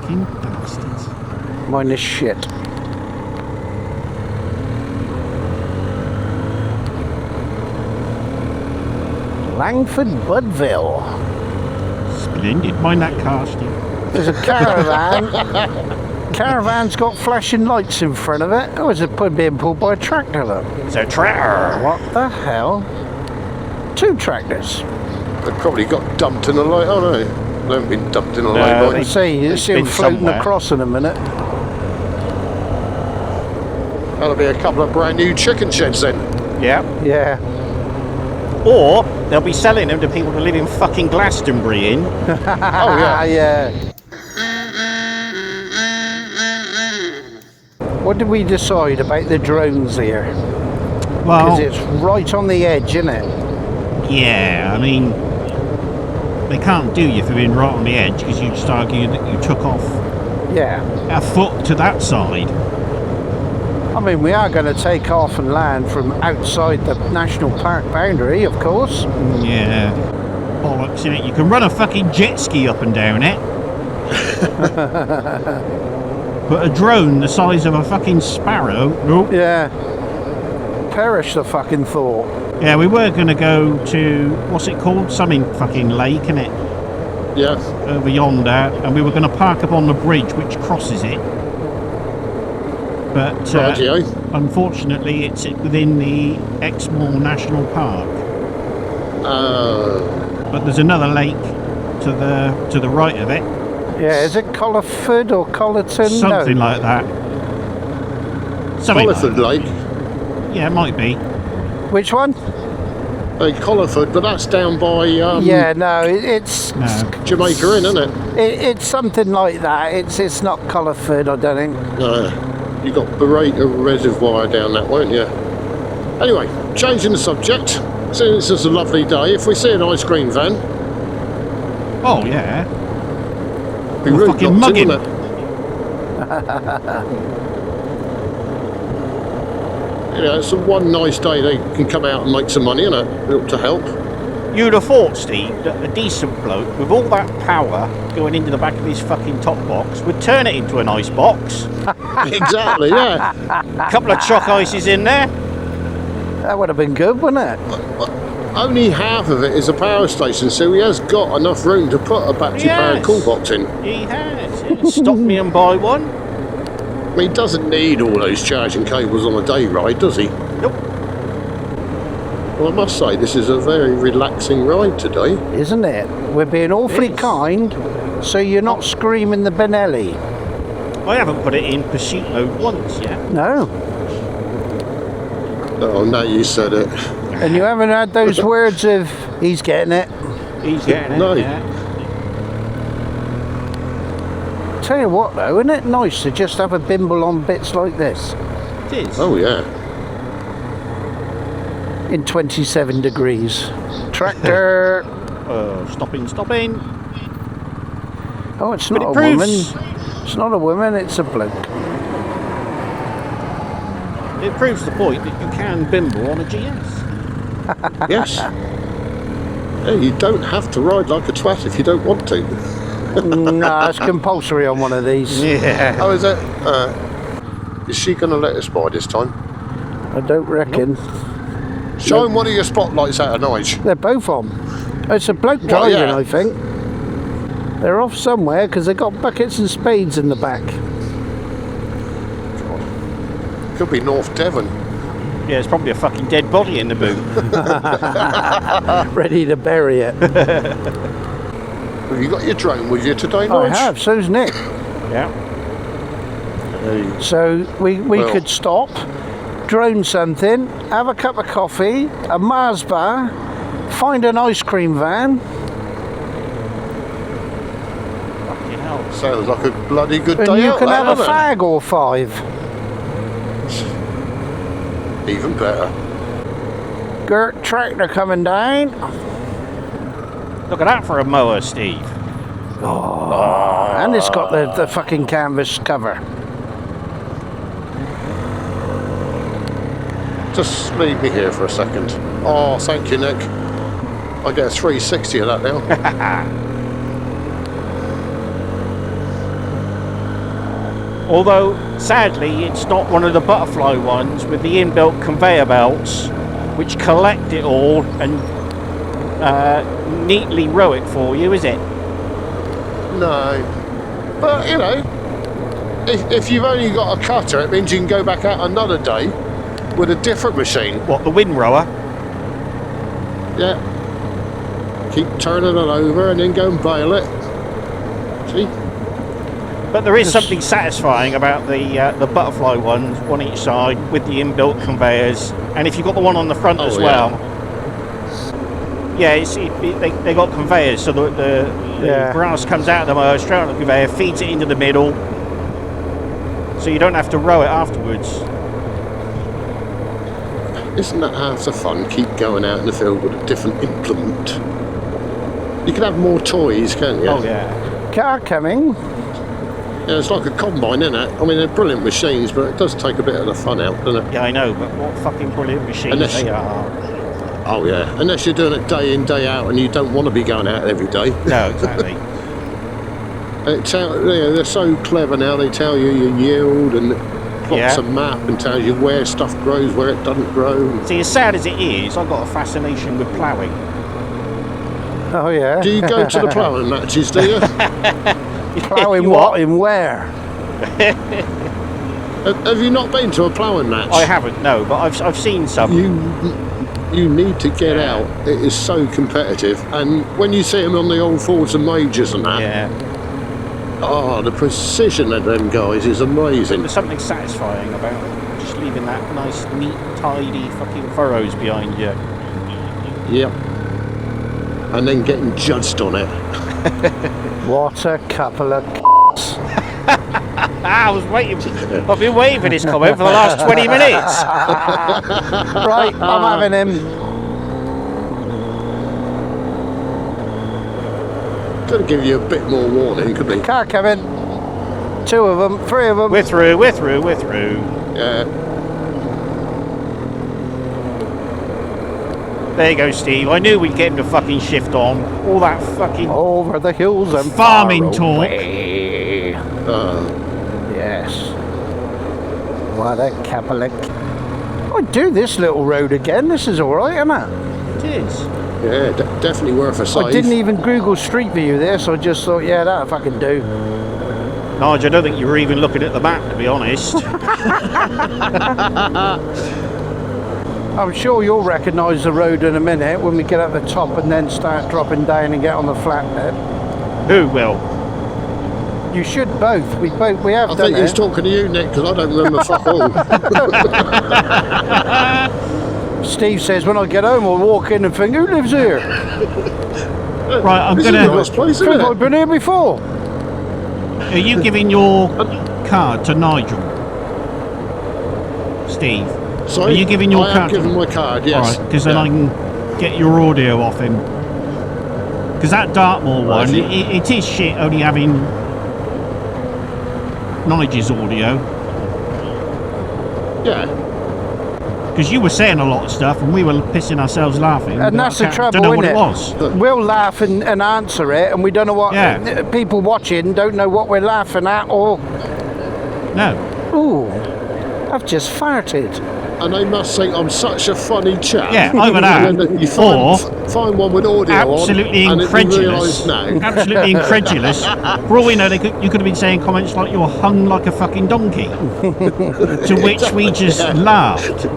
Fucking bastards. Mine is shit. Langford Budville. Splendid. Mind that car, Steve. There's a caravan. Caravan's got flashing lights in front of it. Oh, it's being pulled by a tractor, look. It's a tractor. What the hell? 2 tractors. They probably got dumped in the light, oh no. They haven't been dumped in the light, I see, you see them floating somewhere across in a minute. That'll be a couple of brand new chicken sheds then. Yeah. Yeah. Or they'll be selling them to people who live in fucking Glastonbury in. Oh yeah. Yeah. What did we decide about the drones here? Well, Because it's right on the edge, isn't it? yeah, I mean, they can't do you for being right on the edge because you just argued that you took off Yeah. a foot to that side. I mean, we are going to take off and land from outside the national park boundary, of course. Yeah. Bollocks, innit? You can run a fucking jet ski up and down it. But a drone the size of a fucking sparrow, nope. Yeah. Perish the fucking thought. Yeah, we were going to go to, what's it called? Something fucking lake, innit? Yeah. Over yonder. And we were going to park up on the bridge which crosses it. But unfortunately it's within the Exmoor National Park. But there's another lake to the right of it. Yeah, is it Collarford or Collerton? Something No. like that. Something Collarford like Lake. Yeah, it might be. Which one? Collarford, but that's down by Yeah, no, it's Jamaica Inn, isn't it? it's something like that. It's not Collarford, I don't think. No. You got Barrata Reservoir down that, won't you? Anyway, changing the subject. Since it's a lovely day, if we see an ice cream van, Oh yeah. be We'll rude fucking not mug to, him. wouldn't it? You know, it's the one nice day they can come out and make some money, innit? To help. You'd have thought, Steve, that a decent bloke with all that power going into the back of his fucking top box would turn it into an ice box. Exactly, yeah. A couple of chalk ices in there. That would have been good, wouldn't it? Only half of it is a power station, so he has got enough room to put a battery-powered cool box in. He has. Stop me and buy one. I mean, he doesn't need all those charging cables on a day ride, does he? Nope. Well, I must say, this is a very relaxing ride today. Isn't it? We're being awfully kind, so you're not screaming the benelli. I haven't put it in pursuit mode once yet. No. Oh, now you said it. And you haven't had those words of, he's getting it. He's getting it, No. yeah. Tell you what though, isn't it nice to just have a bimble on bits like this? It is. Oh, yeah. In 27 degrees. Tractor. Stopping. Oh, it's But not it a proves- woman. It's not a woman, it's a bloke. It proves the point that you can bimble on a GS. Yes. Yeah, you don't have to ride like a twat if you don't want to. No, it's compulsory on one of these. Yeah. Oh, is it? Is she going to let us by this time? I don't reckon. Show him one of your spotlights out of Nige. They're both on. It's a bloke Well, driving, yeah. I think. They're off somewhere because they've got buckets and spades in the back. Could be North Devon. Yeah, it's probably a fucking dead body in the boot. Ready to bury it. Have you got your drone with you today, Nige? I have, so's Nick. Yeah. Hey. So we Well. could stop, drone something, have a cup of coffee, a Mars bar, find an ice cream van. Fucking hell. Sounds like a bloody good And day you out can there, have a doesn't fag or 5. it? Even better. Gert tractor coming down. Look at that for a mower, Steve. And it's got the fucking canvas cover. Just leave me here for a second. Oh, thank you, Nick. I get a 360 of that now. Although, sadly, it's not one of the butterfly ones with the inbuilt conveyor belts, which collect it all and neatly row it for you, is it? No. But, you know, if you've only got a cutter, it means you can go back out another day with a different machine. What, the wind rower? Yeah. Keep turning it over and then go and bail it. See? But there is something satisfying about the butterfly ones, one each side, with the inbuilt conveyors. And if you've got the one on the front as well, yeah, they got conveyors, so the grass comes out of the mower, straight on the conveyor, feeds it into the middle, so you don't have to row it afterwards. Isn't that half the fun? Keep going out in the field with a different implement. You can have more toys, can't you? Oh yeah. Car coming. Yeah, it's like a combine, isn't it? I mean, they're brilliant machines, but it does take a bit of the fun out, doesn't it? Yeah, I know, but what fucking brilliant machines they are. Oh yeah, unless you're doing it day in, day out, and you don't want to be going out every day. No, exactly. They're so clever now. They tell you your yield and plots a map and tells you where stuff grows, where it doesn't grow. See, as sad as it is, I've got a fascination with ploughing. Oh yeah. Do you go to the ploughing matches? Do you? Ploughing what? In where? Have you not been to a ploughing match? I haven't, no, but I've seen some. You need to get out. It is so competitive, and when you see them on the old Fords and Majors and that, oh, the precision of them guys is amazing. There's something satisfying about just leaving that nice, neat, tidy fucking furrows behind you. Yep. And then getting judged on it. What a couple of I was waiting. I've been waiting for this comment for the last 20 minutes. Right, I'm having him. Could have given you a bit more warning, couldn't he? Car coming. 2 of them, 3 of them. We're through. Yeah. There you go, Steve. I knew we'd get him to fucking shift on. All that fucking over the hills and farming far talk. Yes. What a couple of... I'd do this little road again. This is alright, isn't it? It is. Yeah, definitely worth a save. I didn't even Google Street View this. I just thought, yeah, that'll fucking do. Nigel, I don't think you were even looking at the map, to be honest. I'm sure you'll recognise the road in a minute when we get up the top and then start dropping down and get on the flatbed. Who will? You should both. We have I done think he's talking to you, Nick, because I don't remember fuck all. Steve says when I get home I'll walk in and think, who lives here? Right, I'm This gonna. is a nice place, isn't I've it? been here before. Are you giving your card to Nigel? Steve? Sorry? Are you giving your I card? am giving my card, yes. Alright, because then I can get your audio off him. Because that Dartmoor one, it is shit only having Nigel's audio. Yeah. Because you were saying a lot of stuff and we were pissing ourselves laughing. And that's the trouble, don't know what isn't it was. We'll laugh and answer it, and we don't know what people watching don't know what we're laughing at or. No. Ooh, I've just farted. And they must think I'm such a funny chap. Yeah, either that, And then you or find one with audio absolutely on, incredulous. And then you realise no. Absolutely incredulous. For all we know, you could have been saying comments like you're hung like a fucking donkey. To which we just laughed.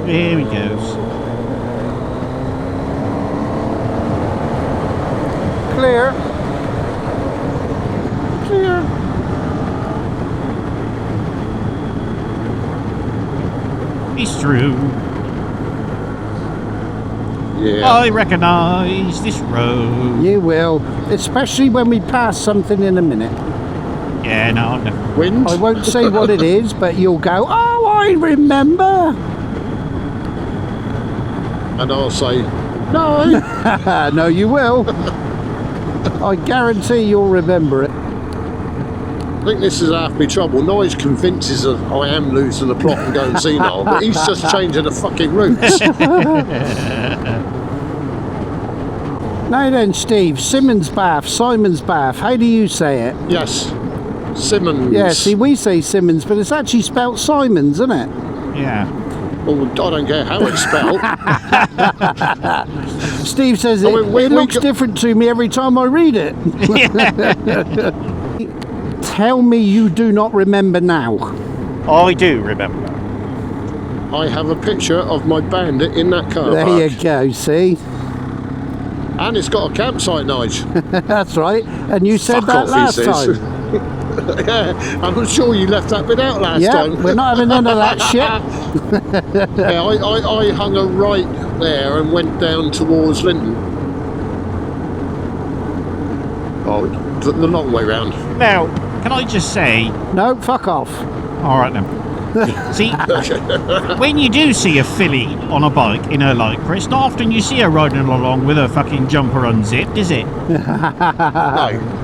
Here he goes. Clear. Clear. He's through. Yeah. I recognise this road. You will, especially when we pass something in a minute. Yeah, no. Wind? I won't say what it is, but you'll go, oh, I remember. And I'll say, no. No, you will. I guarantee you'll remember it. I think this is half my trouble. Nige convinces us I am losing the plot and going senile, but he's just changing the fucking routes. Now then, Steve, Simon's Bath, Simon's Bath. How do you say it? Yes. Simmons. Yeah, see, we say Simmons, but it's actually spelt Simons, isn't it? Yeah. Well, I don't care how it's spelled. Steve says it looks different to me every time I read it. Tell me you do not remember now. I do remember. I have a picture of my Bandit in that car There park. you go, see? And it's got a campsite, Nige. That's right. And you said Fuck that off, he last says. time. Yeah, I'm sure you left that bit out last time. Yeah, we're not having none of that shit. Yeah, I hung a right there and went down towards Linton. Oh, the long way round. Now, can I just say... No, fuck off. All right, then. See, when you do see a filly on a bike in her lycra, it's not often you see her riding along with her fucking jumper unzipped, is it? No.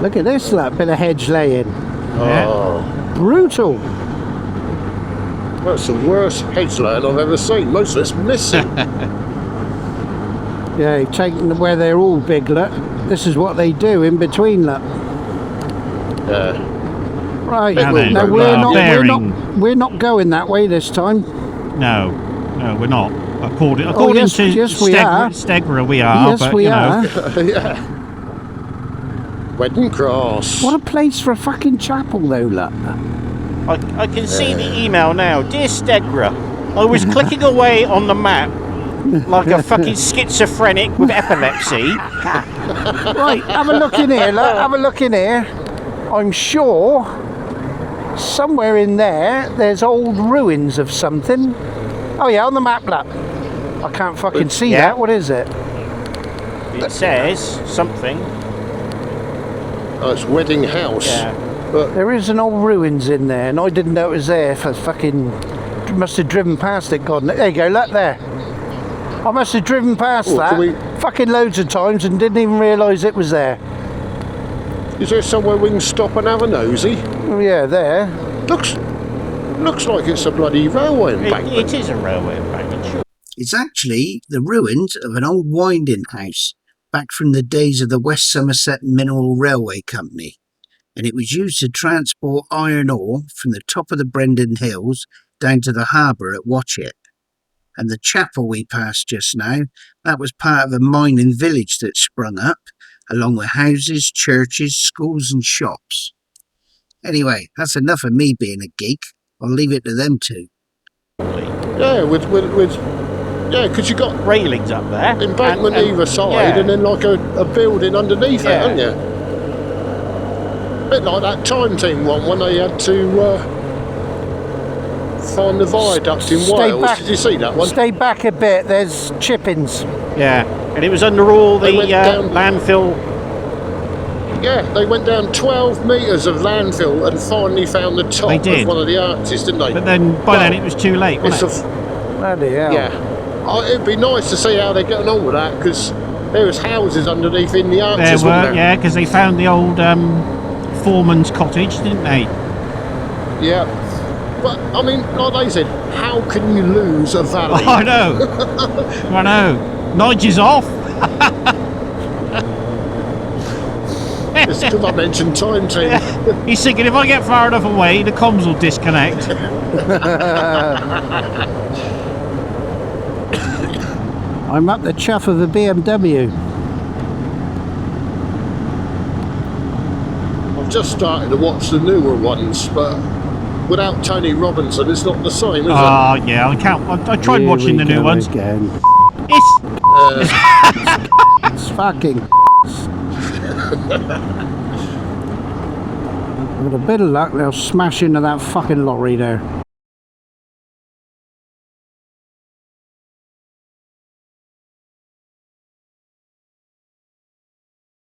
Look at this, that bit of hedge laying. Oh. Brutal. That's the worst hedge laying I've ever seen. Most of it's missing. Yeah, you've taken where they're all big, look. This is what they do in between, look. Yeah. Right, Now then, no, we're not going that way this time. No, we're not. According yes, to yes, we are. Stegra, we are. Yes, but, we you know. are. Yeah. Wedding Cross. What a place for a fucking chapel, though, look. I can see the email now. Dear Stegra, I was clicking away on the map like a fucking schizophrenic with epilepsy. Right, have a look in here, look. Have a look in here. I'm sure somewhere in there's old ruins of something. Oh yeah, on the map, look. I can't fucking see that. What is it? It says something. Oh, it's Wedding House. Yeah. But There is an old ruins in there, and I didn't know it was there for fucking... Must have driven past it, God. There you go, look there. I must have driven past that fucking loads of times and didn't even realise it was there. is there somewhere we can stop and have a nosy? Oh yeah, there. Looks like it's a bloody railway embankment. It is a railway embankment, sure. It's actually the ruins of an old winding house back from the days of the West Somerset Mineral Railway Company, and it was used to transport iron ore from the top of the Brendan Hills down to the harbour at Watchet. And the chapel we passed just now, that was part of a mining village that sprung up, along with houses, churches, schools and shops. Anyway, that's enough of me being a geek. I'll leave it to them two. Yeah, with yeah, because you got railings up there, embankment either side, and then like a building underneath it, haven't you? A bit like that Time Team one when they had to find the viaduct in Wales. Did you see that one? Stay back a bit. There's chippings. Yeah, and it was under all the landfill. Yeah, they went down 12 metres of landfill and finally found the top of one of the arches, didn't they? But then by then it was too late, wasn't it? Bloody hell. Yeah. It'd be nice to see how they're getting on with that, because there was houses underneath in the arches, There were, there? yeah, because they found the old foreman's cottage, didn't they? Yeah. But, I mean, like they said, how can you lose a valley? I know. I know. Nige is off. It's because I mentioned Time Team. He's thinking, if I get far enough away, the comms will disconnect. I'm up the chuff of a BMW. I've just started to watch the newer ones, but without Tony Robinson, it's not the same, is it? Oh, yeah, I can't. I tried watching the new ones. Again. It's fucking. With a bit of luck, they'll smash into that fucking lorry there.